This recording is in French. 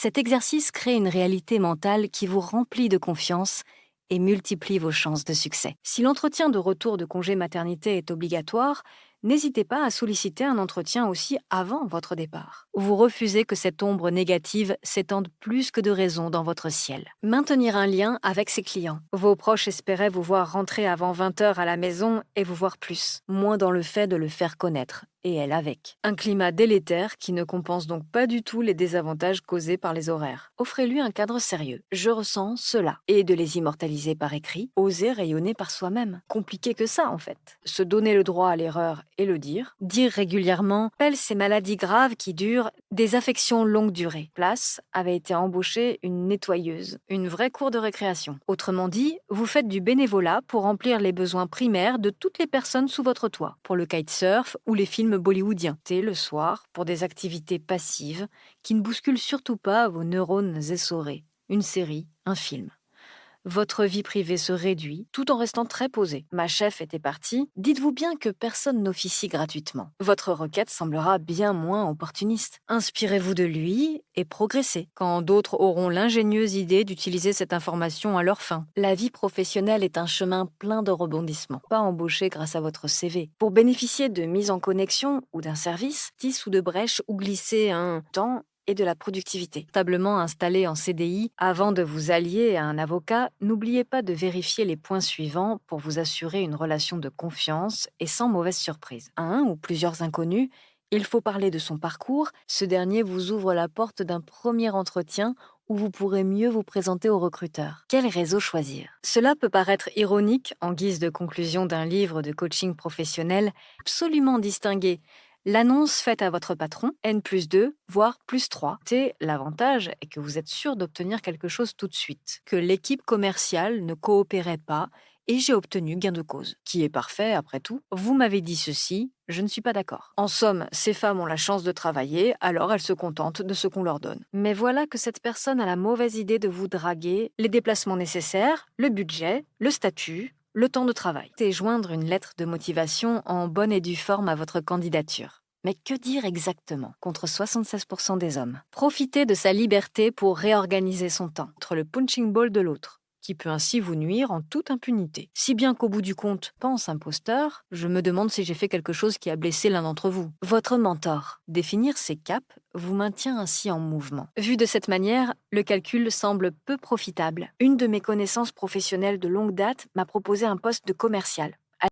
Cet exercice crée une réalité mentale qui vous remplit de confiance et multiplie vos chances de succès. Si l'entretien de retour de congé maternité est obligatoire, n'hésitez pas à solliciter un entretien aussi avant votre départ. Vous refusez que cette ombre négative s'étende plus que de raison dans votre ciel. Maintenir un lien avec ses clients. Vos proches espéraient vous voir rentrer avant 20 heures à la maison et vous voir plus, moins dans le fait de le faire connaître, et elle avec. Un climat délétère qui ne compense donc pas du tout les désavantages causés par les horaires. Offrez-lui un cadre sérieux. Je ressens cela. Et de les immortaliser par écrit, oser rayonner par soi-même. Compliqué que ça, en fait. Se donner le droit à l'erreur et le dire. Dire régulièrement, appelle ces maladies graves qui durent des affections longue durée. Place avait été embauchée une nettoyeuse, une vraie cour de récréation. Autrement dit, vous faites du bénévolat pour remplir les besoins primaires de toutes les personnes sous votre toit. Pour le kitesurf ou les films bollywoodiens. Thé le soir pour des activités passives qui ne bousculent surtout pas vos neurones essorés. Une série, un film. Votre vie privée se réduit tout en restant très posée. Ma chef était partie. Dites-vous bien que personne n'officie gratuitement. Votre requête semblera bien moins opportuniste. Inspirez-vous de lui et progressez, quand d'autres auront l'ingénieuse idée d'utiliser cette information à leur fin. La vie professionnelle est un chemin plein de rebondissements. Pas embauché grâce à votre CV. Pour bénéficier de mise en connexion ou d'un service, 10 ou de brèches ou glisser un temps et de la productivité. Stablement installé en CDI, avant de vous allier à un avocat, n'oubliez pas de vérifier les points suivants pour vous assurer une relation de confiance et sans mauvaise surprise. À un ou plusieurs inconnus, il faut parler de son parcours. Ce dernier vous ouvre la porte d'un premier entretien où vous pourrez mieux vous présenter aux recruteurs. Quel réseau choisir? Cela peut paraître ironique en guise de conclusion d'un livre de coaching professionnel absolument distingué. L'annonce faite à votre patron, N+2, voire +3. L'avantage est que vous êtes sûr d'obtenir quelque chose tout de suite, que l'équipe commerciale ne coopérait pas et j'ai obtenu gain de cause. Qui est parfait, après tout. Vous m'avez dit ceci, je ne suis pas d'accord. En somme, ces femmes ont la chance de travailler, alors elles se contentent de ce qu'on leur donne. Mais voilà que cette personne a la mauvaise idée de vous draguer les déplacements nécessaires, le budget, le statut, le temps de travail. Et joindre une lettre de motivation en bonne et due forme à votre candidature. Mais que dire exactement contre 76% des hommes? Profitez de sa liberté pour réorganiser son temps entre le punching ball de l'autre, qui peut ainsi vous nuire en toute impunité. Si bien qu'au bout du compte, pense imposteur, je me demande si j'ai fait quelque chose qui a blessé l'un d'entre vous. Votre mentor. Définir ses caps vous maintient ainsi en mouvement. Vu de cette manière, le calcul semble peu profitable. Une de mes connaissances professionnelles de longue date m'a proposé un poste de commercial.